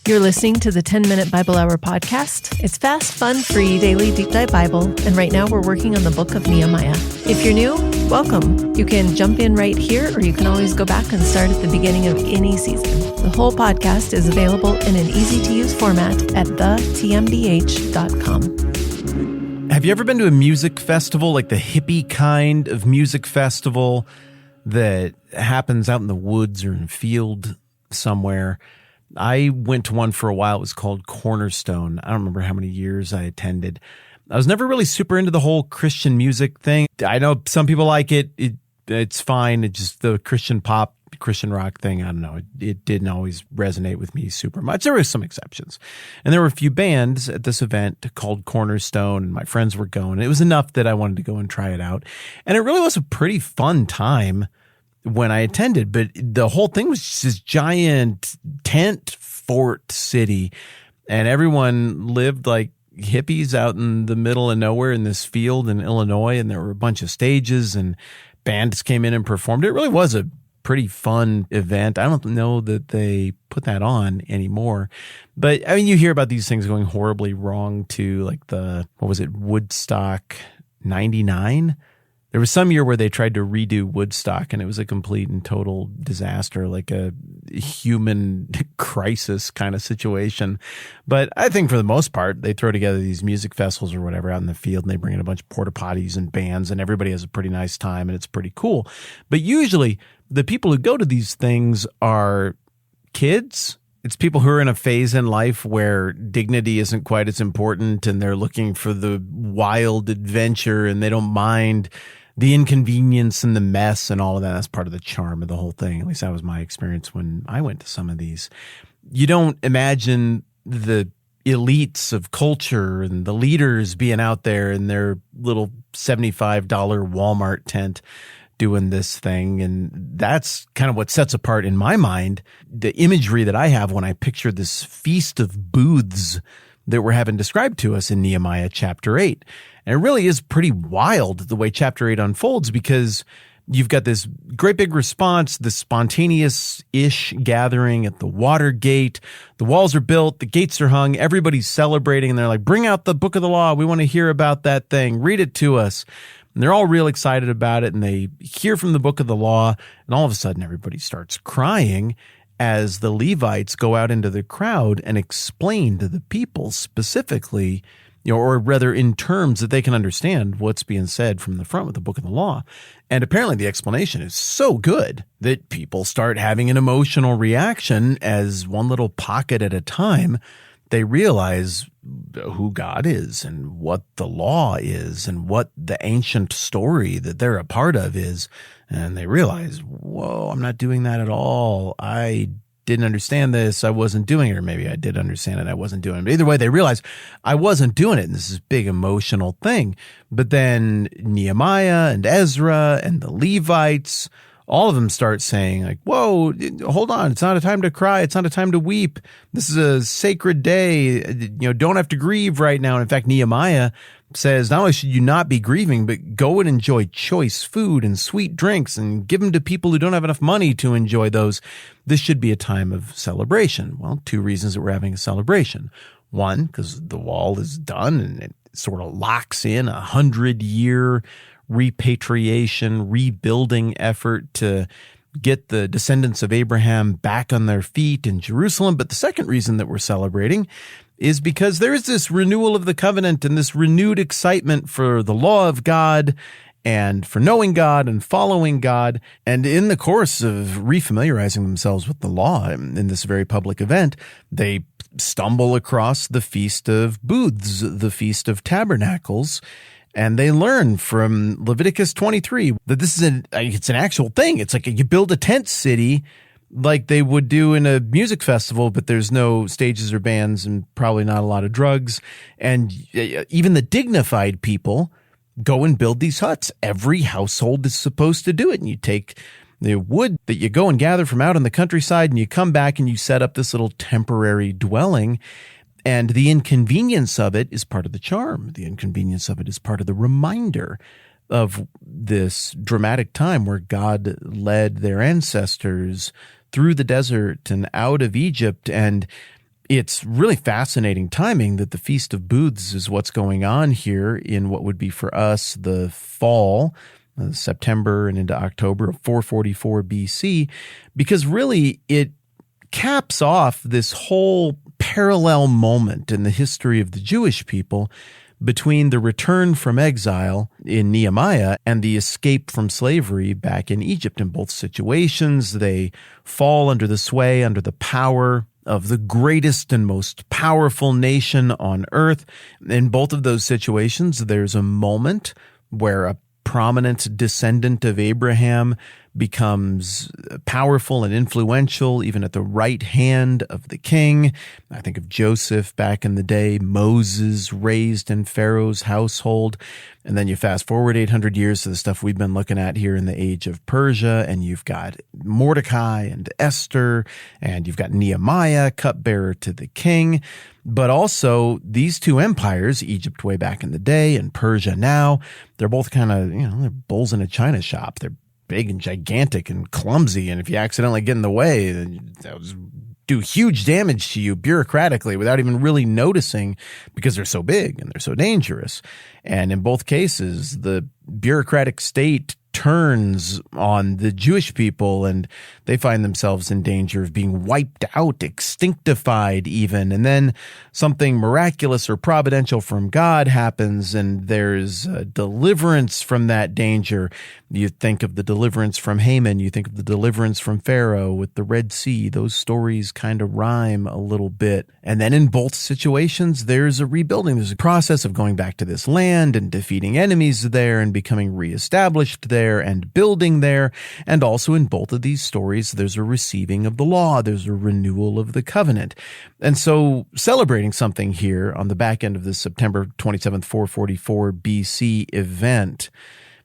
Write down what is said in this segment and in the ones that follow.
You're listening to the 10-Minute Bible Hour podcast. It's fast, fun, free, daily deep dive Bible, and right now we're working on the book of Nehemiah. If you're new, welcome. You can jump in right here, or you can always go back and start at the beginning of any season. The whole podcast is available in an easy-to-use format at thetmbh.com. Have you ever been to a music festival, like the hippie kind of music festival that happens out in the woods or in a field somewhere? I went to one for a while. It was called Cornerstone. I don't remember how many years I attended. I was never really super into the whole Christian music thing. I know some people like it. It's fine. It's just the Christian pop, Christian rock thing. I don't know. It didn't always resonate with me super much. There were some exceptions. And there were a few bands at this event called Cornerstone, and my friends were going. It was enough that I wanted to go and try it out. And it really was a pretty fun time when I attended, but the whole thing was just this giant tent fort city, and everyone lived like hippies out in the middle of nowhere in this field in Illinois, and there were a bunch of stages and bands came in and performed. It really was a pretty fun event. I don't know that they put that on anymore, but I mean, you hear about these things going horribly wrong too, like Woodstock 99? There was some year where they tried to redo Woodstock, and it was a complete and total disaster, like a human crisis kind of situation. But I think for the most part, they throw together these music festivals or whatever out in the field, and they bring in a bunch of porta potties and bands, and everybody has a pretty nice time, and it's pretty cool. But usually the people who go to these things are kids. It's people who are in a phase in life where dignity isn't quite as important, and they're looking for the wild adventure, and they don't mind the inconvenience and the mess and all of that. That's part of the charm of the whole thing. At least that was my experience when I went to some of these. You don't imagine the elites of culture and the leaders being out there in their little $75 Walmart tent doing this thing. And that's kind of what sets apart, in my mind, the imagery that I have when I picture this feast of booths that we're having described to us in Nehemiah chapter 8. And it really is pretty wild the way chapter 8 unfolds, because you've got this great big response, this spontaneous-ish gathering at the water gate. The walls are built, the gates are hung, everybody's celebrating, and they're like, bring out the book of the law. We want to hear about that thing. Read it to us. And they're all real excited about it, and they hear from the book of the law, and all of a sudden everybody starts crying as the Levites go out into the crowd and explain to the people specifically, or rather in terms that they can understand what's being said from the front with the book of the law. And apparently the explanation is so good that people start having an emotional reaction as one little pocket at a time they realize who God is and what the law is and what the ancient story that they're a part of is. And they realize, whoa, I'm not doing that at all. I didn't understand this. I wasn't doing it. Or maybe I did understand it. I wasn't doing it. But either way, they realize I wasn't doing it. And this is a big emotional thing. But then Nehemiah and Ezra and the Levites, all of them start saying like, whoa, hold on. It's not a time to cry. It's not a time to weep. This is a sacred day. Don't have to grieve right now. And in fact, Nehemiah says, not only should you not be grieving, but go and enjoy choice food and sweet drinks and give them to people who don't have enough money to enjoy those. This should be a time of celebration. Well, two reasons that we're having a celebration. One, because the wall is done and it sort of locks in 100-year repatriation, rebuilding effort to get the descendants of Abraham back on their feet in Jerusalem. But the second reason that we're celebrating is because there is this renewal of the covenant and this renewed excitement for the law of God and for knowing God and following God. And in the course of refamiliarizing themselves with the law in this very public event, they stumble across the Feast of Booths, the Feast of Tabernacles. And they learn from Leviticus 23 that this is it's an actual thing. It's like you build a tent city like they would do in a music festival, but there's no stages or bands and probably not a lot of drugs. And even the dignified people go and build these huts. Every household is supposed to do it. And you take the wood that you go and gather from out in the countryside, and you come back and you set up this little temporary dwelling. And the inconvenience of it is part of the charm. The inconvenience of it is part of the reminder of this dramatic time where God led their ancestors through the desert and out of Egypt. And it's really fascinating timing that the Feast of Booths is what's going on here in what would be for us the fall, September and into October of 444 BC, because really it caps off this whole parallel moment in the history of the Jewish people between the return from exile in Nehemiah and the escape from slavery back in Egypt. In both situations, they fall under the sway, under the power of the greatest and most powerful nation on earth. In both of those situations, there's a moment where a prominent descendant of Abraham becomes powerful and influential, even at the right hand of the king. I think of Joseph back in the day, Moses raised in Pharaoh's household. And then you fast forward 800 years to the stuff we've been looking at here in the age of Persia, and you've got Mordecai and Esther, and you've got Nehemiah, cupbearer to the king. But also these two empires, Egypt way back in the day and Persia now, they're both kind of, they're bulls in a china shop. They're big and gigantic and clumsy, and if you accidentally get in the way, then that would do huge damage to you bureaucratically without even really noticing, because they're so big and they're so dangerous. And in both cases, the bureaucratic state turns on the Jewish people, and they find themselves in danger of being wiped out, extinctified even. And then something miraculous or providential from God happens, and there's deliverance from that danger. You think of the deliverance from Haman, you think of the deliverance from Pharaoh with the Red Sea. Those stories kind of rhyme a little bit. And then in both situations, there's a rebuilding. There's a process of going back to this land and defeating enemies there and becoming reestablished there and building there. And also in both of these stories, there's a receiving of the law. There's a renewal of the covenant. And so celebrating something here on the back end of this September 27th, 444 BC event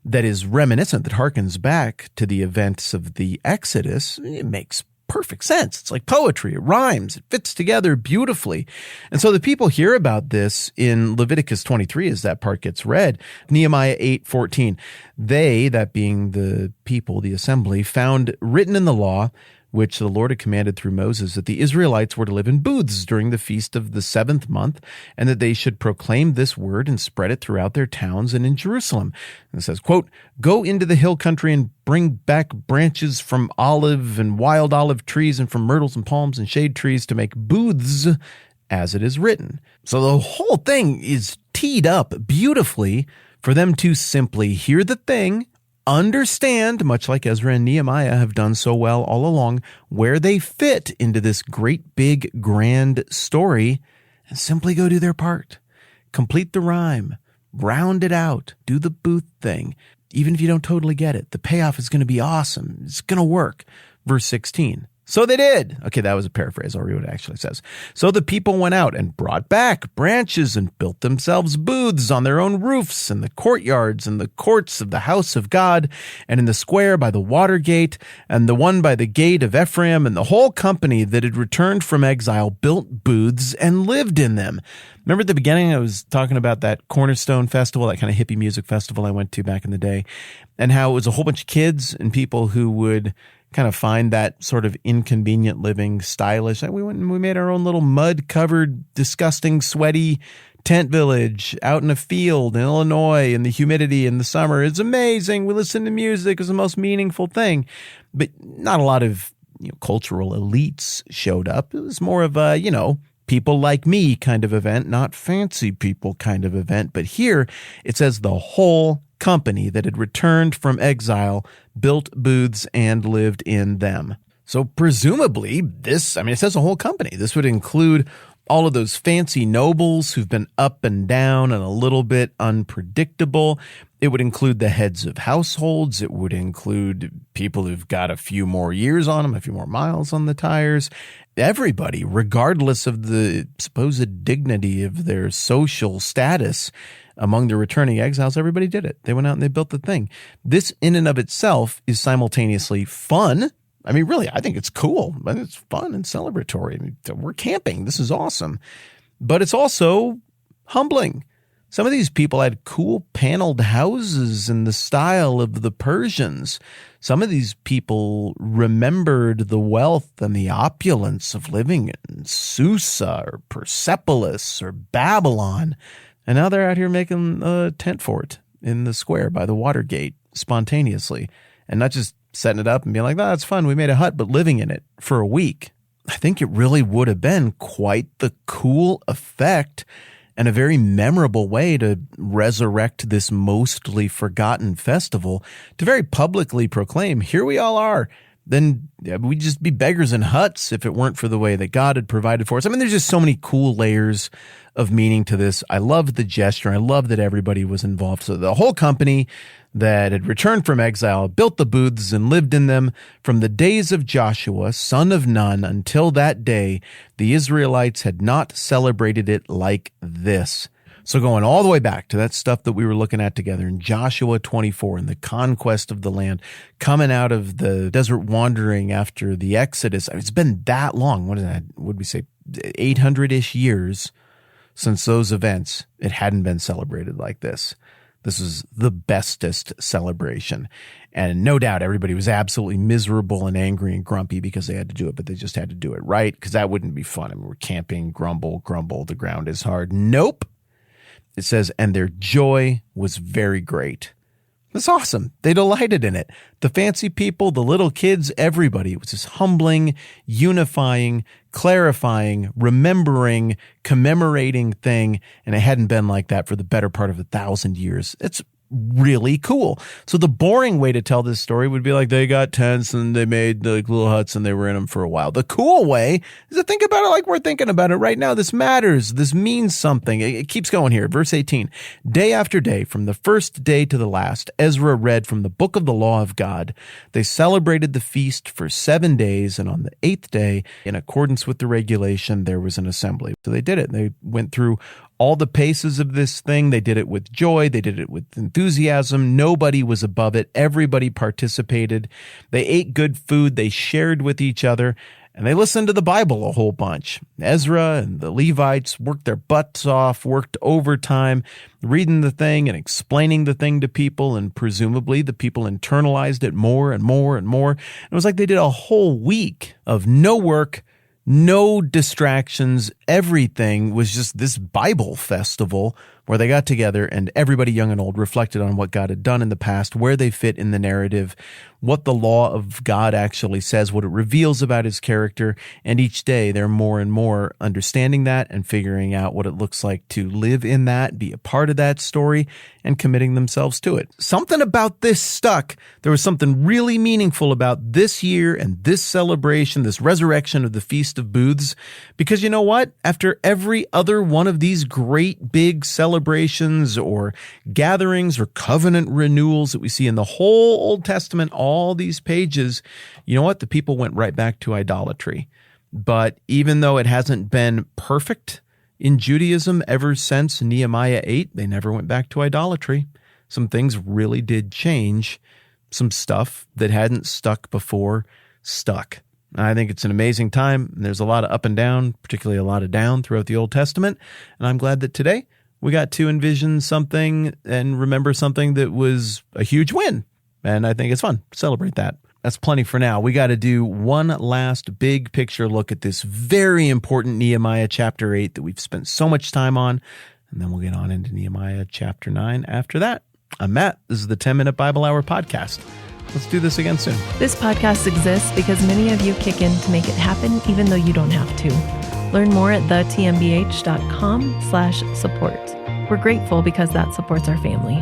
that is reminiscent, that harkens back to the events of the Exodus, it makes perfect sense. It's like poetry. It rhymes. It fits together beautifully. And so the people hear about this in Leviticus 23 as that part gets read. Nehemiah 8:14. They, that being the people, the assembly, found written in the law, which the Lord had commanded through Moses, that the Israelites were to live in booths during the feast of the 7th month, and that they should proclaim this word and spread it throughout their towns and in Jerusalem. And it says, quote, "Go into the hill country and bring back branches from olive and wild olive trees and from myrtles and palms and shade trees to make booths, as it is written." So the whole thing is teed up beautifully for them to simply hear the thing, understand, much like Ezra and Nehemiah have done so well all along, where they fit into this great big grand story, and simply go do their part. Complete the rhyme, round it out, do the booth thing. Even if you don't totally get it, the payoff is going to be awesome. It's going to work. Verse 16. So they did. Okay, that was a paraphrase. I'll read what it actually says. So the people went out and brought back branches and built themselves booths on their own roofs in the courtyards and the courts of the house of God and in the square by the water gate and the one by the gate of Ephraim, and the whole company that had returned from exile built booths and lived in them. Remember at the beginning I was talking about that Cornerstone Festival, that kind of hippie music festival I went to back in the day, and how it was a whole bunch of kids and people who would kind of find that sort of inconvenient living stylish. We went and we made our own little mud-covered, disgusting, sweaty tent village out in a field in Illinois in the humidity in the summer. It's amazing. We listened to music. It was the most meaningful thing. But not a lot of cultural elites showed up. It was more of a, people like me kind of event, not fancy people kind of event. But here it says the whole company that had returned from exile built booths and lived in them. So presumably it says a whole company. This would include all of those fancy nobles who've been up and down and a little bit unpredictable. It would include the heads of households. It would include people who've got a few more years on them, a few more miles on the tires. Everybody, regardless of the supposed dignity of their social status among the returning exiles, everybody did it. They went out and they built the thing. This in and of itself is simultaneously fun. I mean, really, I think it's cool. It's fun and celebratory. We're camping. This is awesome. But it's also humbling. Some of these people had cool paneled houses in the style of the Persians. Some of these people remembered the wealth and the opulence of living in Susa or Persepolis or Babylon. And now they're out here making a tent fort in the square by the Watergate spontaneously. And not just setting it up and being like, oh, that's fun, we made a hut, but living in it for a week. I think it really would have been quite the cool effect and a very memorable way to resurrect this mostly forgotten festival, to very publicly proclaim, here we all are. Then we'd just be beggars in huts if it weren't for the way that God had provided for us. I mean, there's just so many cool layers of meaning to this. I loved the gesture. I love that everybody was involved. So the whole company that had returned from exile built the booths and lived in them from the days of Joshua, son of Nun, until that day. The Israelites had not celebrated it like this. So going all the way back to that stuff that we were looking at together in Joshua 24 and the conquest of the land, coming out of the desert wandering after the Exodus. I mean, it's been that long. What is that? Would we say 800-ish years since those events? It hadn't been celebrated like this. This was the bestest celebration. And no doubt everybody was absolutely miserable and angry and grumpy because they had to do it, but they just had to do it right, because that wouldn't be fun. I mean, we're camping, grumble, the ground is hard. Nope. It says, and their joy was very great. That's awesome. They delighted in it. The fancy people, the little kids, everybody. It was this humbling, unifying, clarifying, remembering, commemorating thing. And it hadn't been like that for the better part of 1,000 years. It's really cool. So the boring way to tell this story would be like, they got tents and they made the little huts and they were in them for a while. The cool way is to think about it like we're thinking about it right now. This matters. This means something. It keeps going here. Verse 18, day after day, from the first day to the last, Ezra read from the book of the law of God. They celebrated the feast for 7 days, and on the 8th day, in accordance with the regulation, there was an assembly. So they did it. They went through all the paces of this thing. They did it with joy. They did it with enthusiasm. Nobody was above it. Everybody participated. They ate good food. They shared with each other. And they listened to the Bible a whole bunch. Ezra and the Levites worked their butts off, worked overtime, reading the thing and explaining the thing to people. And presumably the people internalized it more and more and more. It was like they did a whole week of no work, no distractions. Everything was just this Bible festival where they got together and everybody, young and old, reflected on what God had done in the past, where they fit in the narrative, what the law of God actually says, what it reveals about his character. And each day they're more and more understanding that and figuring out what it looks like to live in that, be a part of that story, and committing themselves to it. Something about this stuck. There was something really meaningful about this year and this celebration, this resurrection of the Feast of Booths. Because you know what? After every other one of these great big celebrations or gatherings or covenant renewals that we see in the whole Old Testament, all these pages, you know what? The people went right back to idolatry. But even though it hasn't been perfect in Judaism ever since Nehemiah 8, they never went back to idolatry. Some things really did change. Some stuff that hadn't stuck before stuck. I think it's an amazing time. There's a lot of up and down, particularly a lot of down throughout the Old Testament. And I'm glad that today we got to envision something and remember something that was a huge win. And I think it's fun to celebrate that. That's plenty for now. We got to do one last big picture look at this very important Nehemiah chapter 8 that we've spent so much time on. And then we'll get on into Nehemiah chapter 9 after that. I'm Matt. This is the 10-Minute Bible Hour podcast. Let's do this again soon. This podcast exists because many of you kick in to make it happen, even though you don't have to. Learn more at thetmbh.com/support. We're grateful because that supports our family.